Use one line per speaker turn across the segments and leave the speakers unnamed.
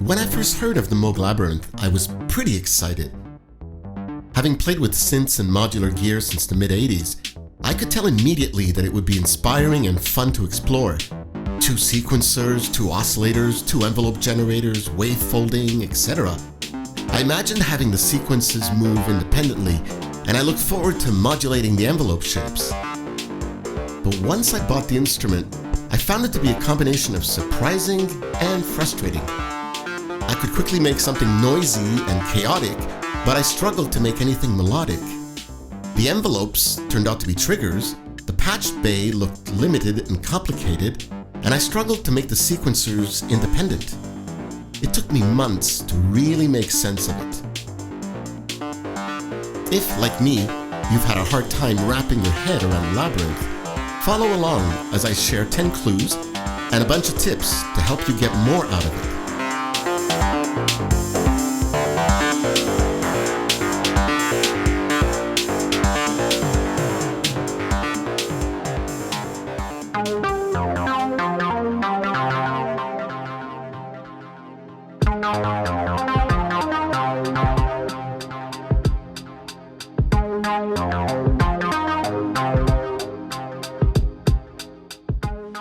When I first heard of the Moog Labyrinth, I was pretty excited. Having played with synths and modular gear since the mid-80s, I could tell immediately that it would be inspiring and fun to explore. 2 sequencers, 2 oscillators, 2 envelope generators, wave folding, etc. I imagined having the sequences move independently, and I looked forward to modulating the envelope shapes. But once I bought the instrument, I found it to be a combination of surprising and frustrating. I could quickly make something noisy and chaotic, but I struggled to make anything melodic. The envelopes turned out to be triggers, the Patchbay looked limited and complicated, and I struggled to make the sequencers independent. It took me months to really make sense of it. If, like me, you've had a hard time wrapping your head around Labyrinth, follow along as I share 10 clues and a bunch of tips to help you get more out of it.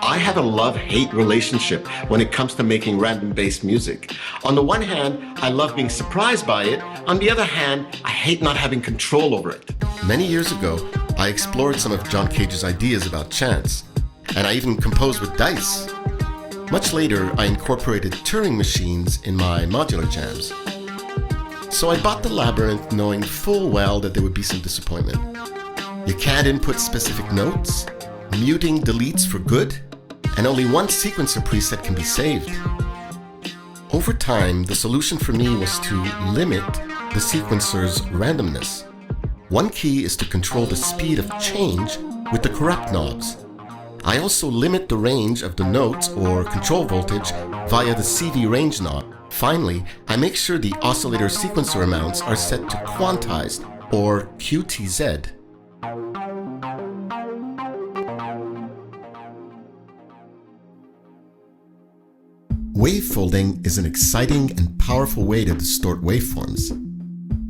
I have a love-hate relationship when it comes to making random-based music. On the one hand, I love being surprised by it. On the other hand, I hate not having control over it. Many years ago, I explored some of John Cage's ideas about chance, and I even composed with dice. Much later, I incorporated Turing machines in my modular jams. So I bought the Labyrinth knowing full well that there would be some disappointment. You can't input specific notes, muting deletes for good, and only one sequencer preset can be saved. Over time, the solution for me was to limit the sequencer's randomness. One key is to control the speed of change with the correct knobs. I also limit the range of the notes or control voltage via the CV range knob. Finally, I make sure the oscillator sequencer amounts are set to quantized or QTZ. Wave folding is an exciting and powerful way to distort waveforms.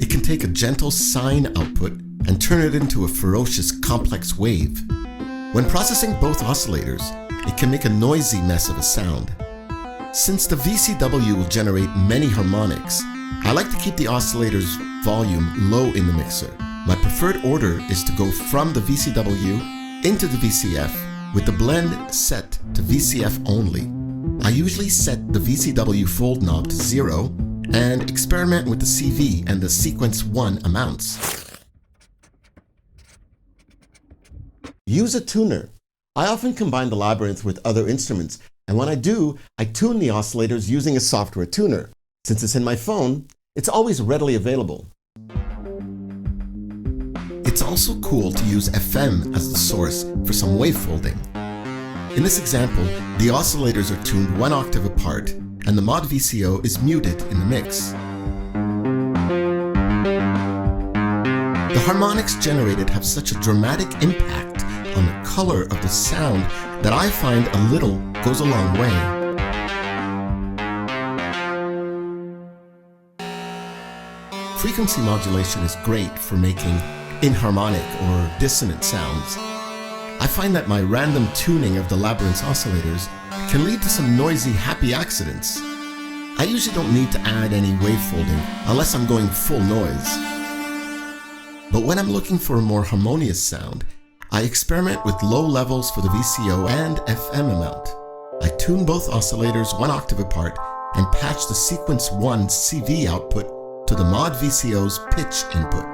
It can take a gentle sine output and turn it into a ferocious complex wave. When processing both oscillators, it can make a noisy mess of a sound. Since the VCW will generate many harmonics, I like to keep the oscillator's volume low in the mixer. My preferred order is to go from the VCW into the VCF with the blend set to VCF only. I usually set the VCW fold knob to 0 and experiment with the CV and the sequence 1 amounts. Use a tuner. I often combine the Labyrinth with other instruments, and when I do, I tune the oscillators using a software tuner. Since it's in my phone, it's always readily available. It's also cool to use FM as the source for some wave folding. In this example, the oscillators are tuned 1 octave apart, and the mod VCO is muted in the mix. The harmonics generated have such a dramatic impact on the color of the sound that I find a little goes a long way. Frequency modulation is great for making inharmonic or dissonant sounds. I find that my random tuning of the Labyrinth's oscillators can lead to some noisy, happy accidents. I usually don't need to add any wave folding unless I'm going full noise. But when I'm looking for a more harmonious sound, I experiment with low levels for the VCO and FM amount. I tune both oscillators 1 octave apart and patch the sequence 1 CV output to the mod VCO's pitch input.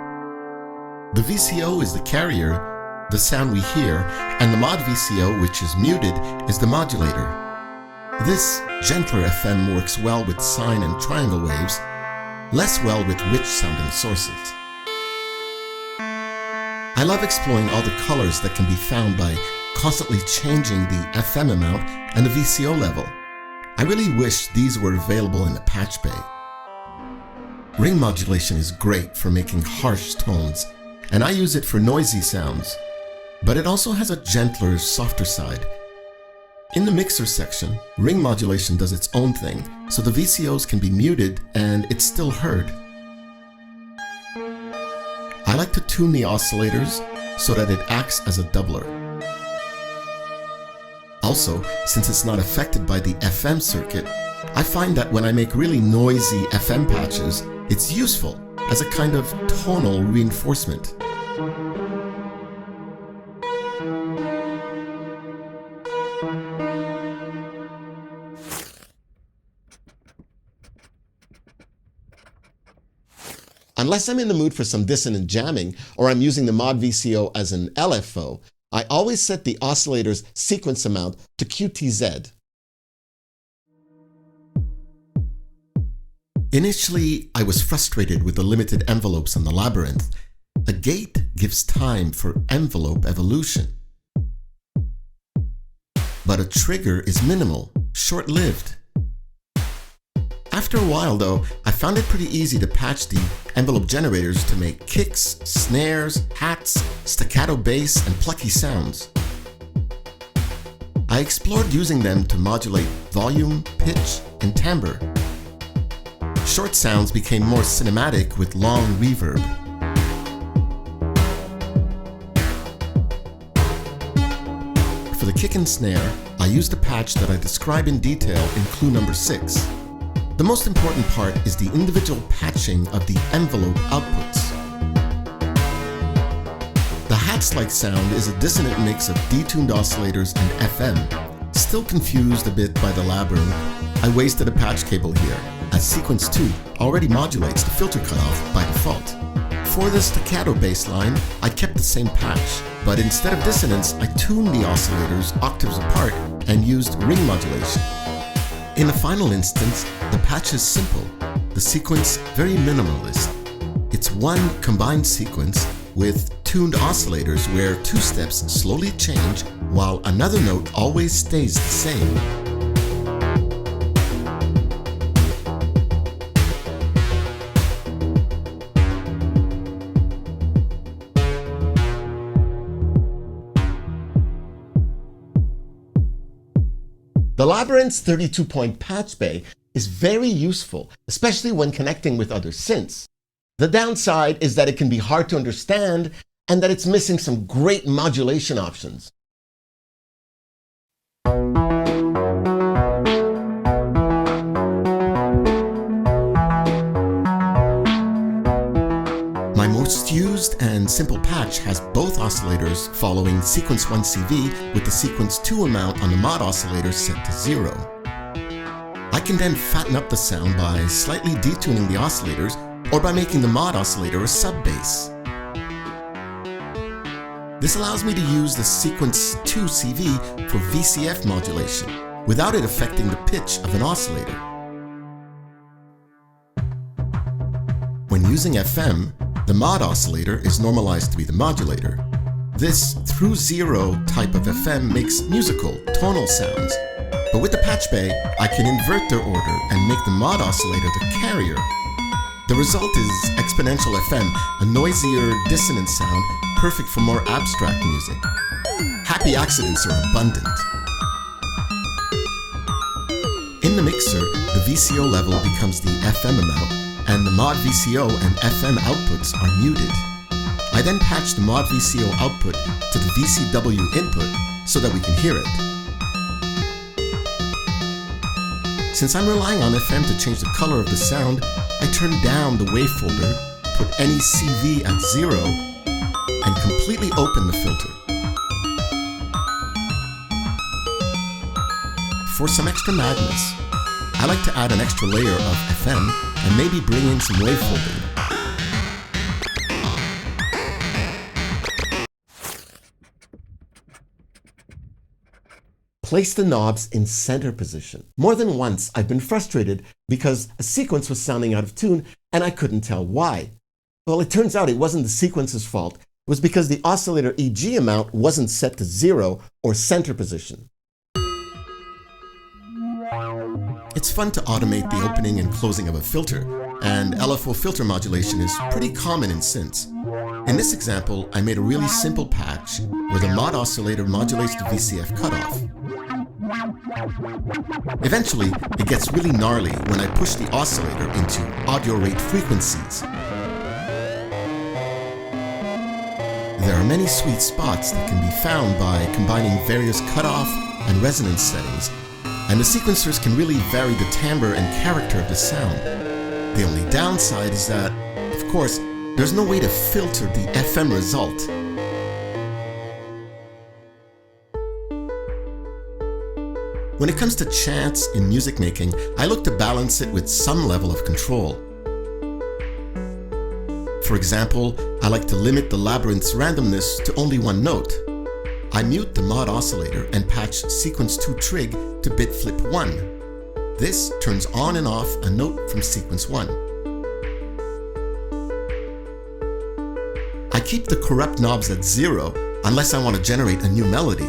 The VCO is the carrier, the sound we hear, and the mod VCO, which is muted, is the modulator. This gentler FM works well with sine and triangle waves, less well with rich sounding sources. I love exploring all the colors that can be found by constantly changing the FM amount and the VCO level. I really wish these were available in the Patchbay. Ring modulation is great for making harsh tones, and I use it for noisy sounds. But it also has a gentler, softer side. In the mixer section, ring modulation does its own thing, so the VCOs can be muted and it's still heard. I like to tune the oscillators so that it acts as a doubler. Also, since it's not affected by the FM circuit, I find that when I make really noisy FM patches, it's useful as a kind of tonal reinforcement. Unless I'm in the mood for some dissonant jamming, or I'm using the mod VCO as an LFO, I always set the oscillator's sequence amount to QTZ. Initially, I was frustrated with the limited envelopes on the Labyrinth. A gate gives time for envelope evolution. But a trigger is minimal, short-lived. After a while though, I found it pretty easy to patch the envelope generators to make kicks, snares, hats, staccato bass, and plucky sounds. I explored using them to modulate volume, pitch, and timbre. Short sounds became more cinematic with long reverb. For the kick and snare, I used a patch that I describe in detail in clue number 6. The most important part is the individual patching of the envelope outputs. The hats-like sound is a dissonant mix of detuned oscillators and FM. Still confused a bit by the Labyrinth, I wasted a patch cable here, as sequence 2 already modulates the filter cutoff by default. For the staccato bass line, I kept the same patch, but instead of dissonance, I tuned the oscillators octaves apart and used ring modulation. In the final instance, the patch is simple, the sequence very minimalist. It's one combined sequence with tuned oscillators where 2 steps slowly change while another note always stays the same. The Labyrinth's 32-point Patchbay is very useful, especially when connecting with other synths. The downside is that it can be hard to understand and that it's missing some great modulation options. My most used and simple patch has both oscillators following sequence 1 CV with the sequence 2 amount on the mod oscillator set to 0. I can then fatten up the sound by slightly detuning the oscillators or by making the mod oscillator a sub-bass. This allows me to use the sequence 2 CV for VCF modulation without it affecting the pitch of an oscillator. When using FM, the mod oscillator is normalized to be the modulator. This through 0 type of FM makes musical, tonal sounds. But with the Patchbay, I can invert their order and make the mod oscillator the carrier. The result is exponential FM, a noisier, dissonant sound, perfect for more abstract music. Happy accidents are abundant. In the mixer, the VCO level becomes the FM amount, and the mod VCO and FM outputs are muted. I then patch the mod VCO output to the VCW input so that we can hear it. Since I'm relying on FM to change the color of the sound, I turn down the wavefolder, put any CV at 0, and completely open the filter. For some extra madness, I like to add an extra layer of FM and maybe bring in some wavefolding. Place the knobs in center position. More than once, I've been frustrated because a sequence was sounding out of tune and I couldn't tell why. Well, it turns out it wasn't the sequence's fault. It was because the oscillator EG amount wasn't set to 0 or center position. It's fun to automate the opening and closing of a filter, and LFO filter modulation is pretty common in synths. In this example, I made a really simple patch where the mod oscillator modulates the VCF cutoff. Eventually, it gets really gnarly when I push the oscillator into audio rate frequencies. There are many sweet spots that can be found by combining various cutoff and resonance settings, and the sequencers can really vary the timbre and character of the sound. The only downside is that, of course, there's no way to filter the FM result. When it comes to chance in music making, I look to balance it with some level of control. For example, I like to limit the labyrinth's randomness to only one note. I mute the mod oscillator and patch sequence 2 trig to bit flip 1. This turns on and off a note from sequence 1. I keep the corrupt knobs at 0 unless I want to generate a new melody.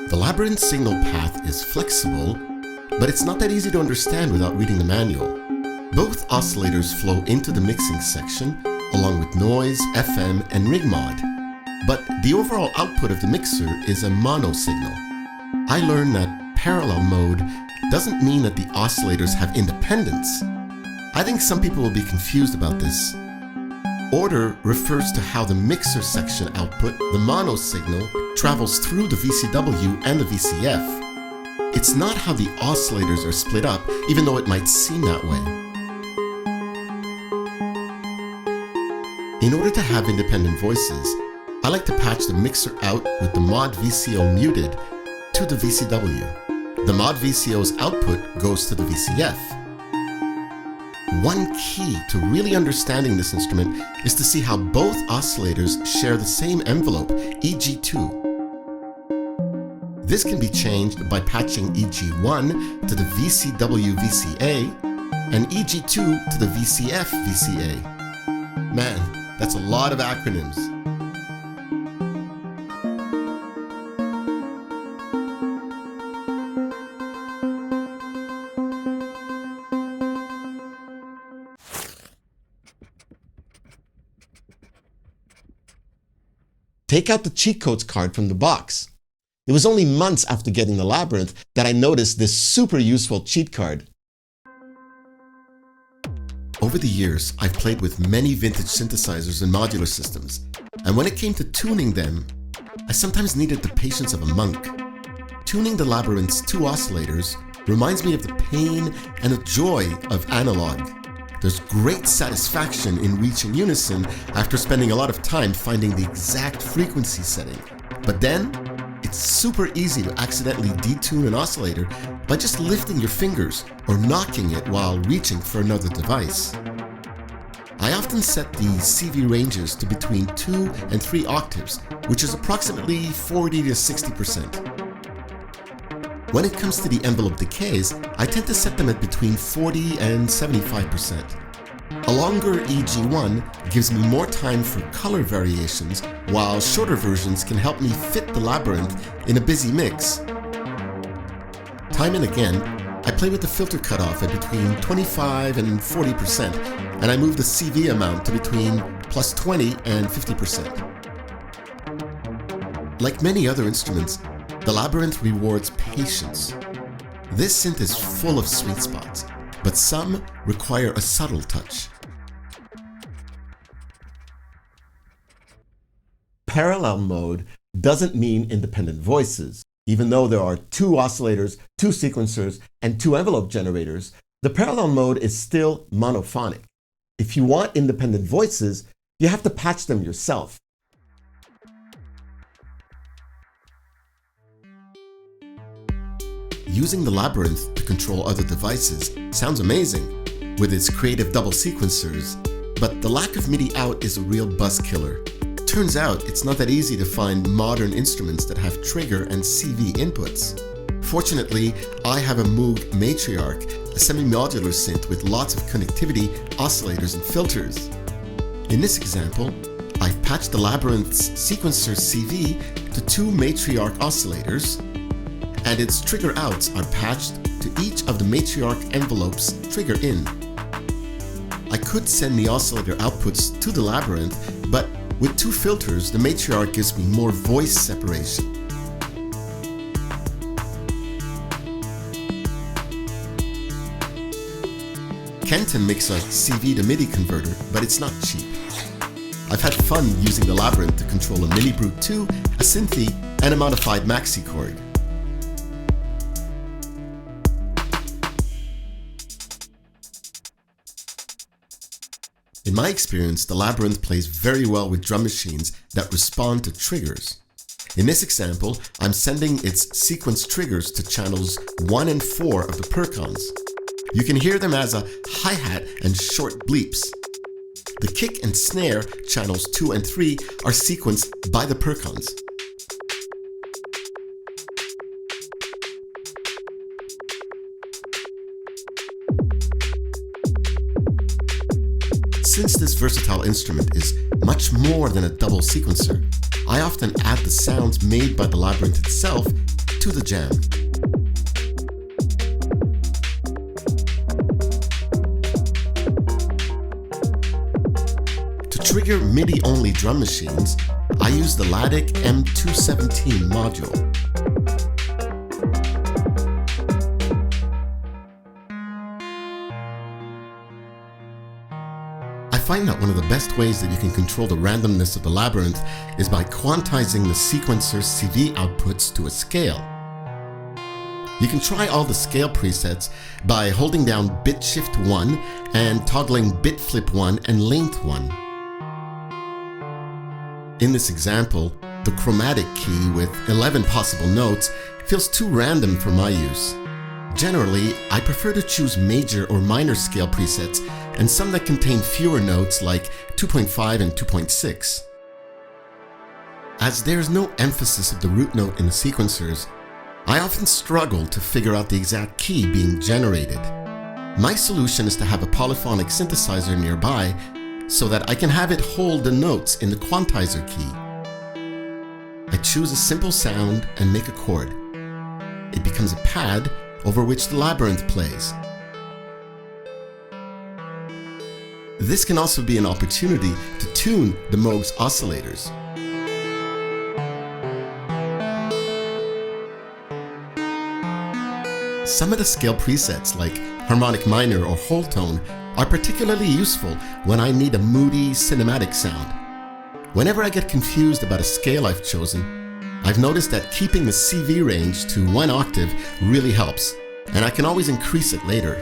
The labyrinth signal path is flexible, but it's not that easy to understand without reading the manual. Both oscillators flow into the mixing section, along with noise, FM, and rig mod. But the overall output of the mixer is a mono signal. I learned that parallel mode doesn't mean that the oscillators have independence. I think some people will be confused about this. Order refers to how the mixer section output, the mono signal, travels through the VCW and the VCF. It's not how the oscillators are split up, even though it might seem that way. In order to have independent voices, I like to patch the mixer out with the mod VCO muted to the VCW. The mod VCO's output goes to the VCF. One key to really understanding this instrument is to see how both oscillators share the same envelope, EG2. This can be changed by patching EG1 to the VCW VCA and EG2 to the VCF VCA. Man, that's a lot of acronyms. Take out the cheat codes card from the box. It was only months after getting the Labyrinth that I noticed this super useful cheat card. Over the years, I've played with many vintage synthesizers and modular systems, and when it came to tuning them, I sometimes needed the patience of a monk. Tuning the Labyrinth's 2 oscillators reminds me of the pain and the joy of analog. There's great satisfaction in reaching unison after spending a lot of time finding the exact frequency setting. But then, it's super easy to accidentally detune an oscillator by just lifting your fingers or knocking it while reaching for another device. I often set the CV ranges to between 2 and 3 octaves, which is approximately 40 to 60%. When it comes to the envelope decays, I tend to set them at between 40 and 75%. A longer EG1 gives me more time for color variations, while shorter versions can help me fit the Labyrinth in a busy mix. Time and again, I play with the filter cutoff at between 25 and 40%, and I move the CV amount to between plus 20 and 50%. Like many other instruments, the Labyrinth rewards patience. This synth is full of sweet spots, but some require a subtle touch. Parallel mode doesn't mean independent voices. Even though there are 2 oscillators, 2 sequencers, and 2 envelope generators, the parallel mode is still monophonic. If you want independent voices, you have to patch them yourself. Using the Labyrinth to control other devices sounds amazing with its creative double sequencers, but the lack of MIDI out is a real buzz killer. Turns out it's not that easy to find modern instruments that have trigger and CV inputs. Fortunately, I have a Moog Matriarch, a semi-modular synth with lots of connectivity, oscillators, and filters. In this example, I've patched the Labyrinth's sequencer CV to 2 Matriarch oscillators, and its trigger outs are patched to each of the matriarch envelope's trigger in. I could send the oscillator outputs to the labyrinth, but with 2 filters, the matriarch gives me more voice separation. Kenton makes a CV to MIDI converter, but it's not cheap. I've had fun using the Labyrinth to control a Mini Brute 2, a Synthy, and a modified maxi chord. In my experience, the Labyrinth plays very well with drum machines that respond to triggers. In this example, I'm sending its sequence triggers to channels 1 and 4 of the Percons. You can hear them as a hi-hat and short bleeps. The kick and snare, channels 2 and 3, are sequenced by the Percons. Since this versatile instrument is much more than a double sequencer, I often add the sounds made by the Labyrinth itself to the jam. To trigger MIDI-only drum machines, I use the Latic M217 module. I find that one of the best ways that you can control the randomness of the Labyrinth is by quantizing the sequencer's CV outputs to a scale. You can try all the scale presets by holding down bit shift 1 and toggling bit flip 1 and length 1. In this example, the chromatic key with 11 possible notes feels too random for my use. Generally, I prefer to choose major or minor scale presets and some that contain fewer notes like 2.5 and 2.6. As there's no emphasis of the root note in the sequencers, I often struggle to figure out the exact key being generated. My solution is to have a polyphonic synthesizer nearby so that I can have it hold the notes in the quantizer key. I choose a simple sound and make a chord. It becomes a pad over which the Labyrinth plays. This can also be an opportunity to tune the Moog's oscillators. Some of the scale presets like harmonic minor or whole tone are particularly useful when I need a moody cinematic sound. Whenever I get confused about a scale I've chosen, I've noticed that keeping the CV range to 1 octave really helps, and I can always increase it later.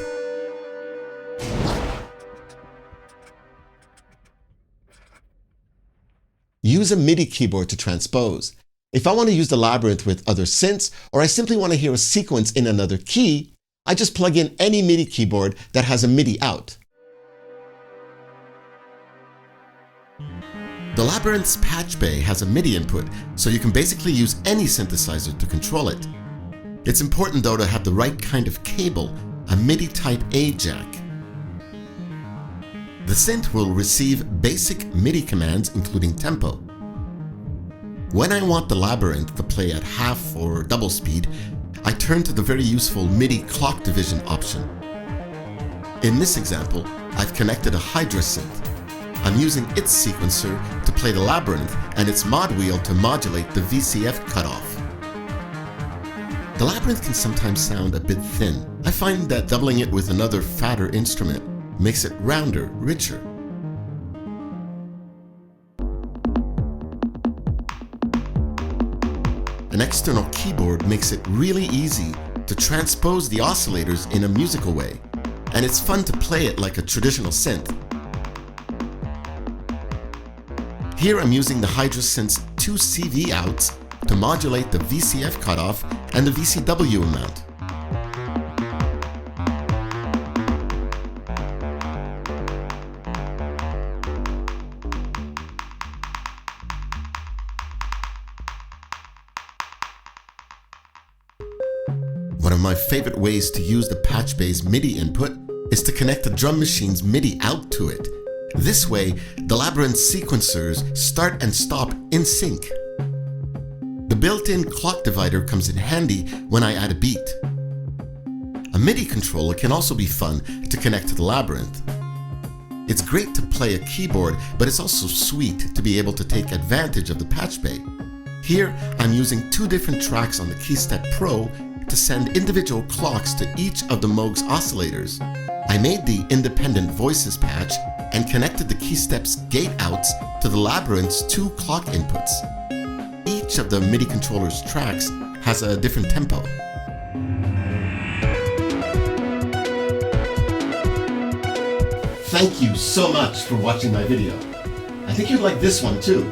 Use a MIDI keyboard to transpose. If I want to use the Labyrinth with other synths, or I simply want to hear a sequence in another key, I just plug in any MIDI keyboard that has a MIDI out. The Labyrinth's Patchbay has a MIDI input, so you can basically use any synthesizer to control it. It's important though to have the right kind of cable, a MIDI Type A jack. The synth will receive basic MIDI commands including tempo. When I want the Labyrinth to play at half or double speed, I turn to the very useful MIDI clock division option. In this example, I've connected a Hydra synth. I'm using its sequencer to play the Labyrinth and its mod wheel to modulate the VCF cutoff. The Labyrinth can sometimes sound a bit thin. I find that doubling it with another fatter instrument makes it rounder, richer. An external keyboard makes it really easy to transpose the oscillators in a musical way, and it's fun to play it like a traditional synth. Here I'm using the Hydra Synth's 2 CV outs to modulate the VCF cutoff and the VCW amount. One of my favorite ways to use the Patchbay's MIDI input is to connect the drum machine's MIDI out to it. This way, the Labyrinth sequencers start and stop in sync. The built-in clock divider comes in handy when I add a beat. A MIDI controller can also be fun to connect to the Labyrinth. It's great to play a keyboard, but it's also sweet to be able to take advantage of the Patchbay. Here, I'm using 2 different tracks on the KeyStep Pro to send individual clocks to each of the Moog's oscillators. I made the independent voices patch and connected the KeyStep's gate outs to the Labyrinth's 2 clock inputs. Each of the MIDI controller's tracks has a different tempo. Thank you so much for watching my video. I think you'd like this one too.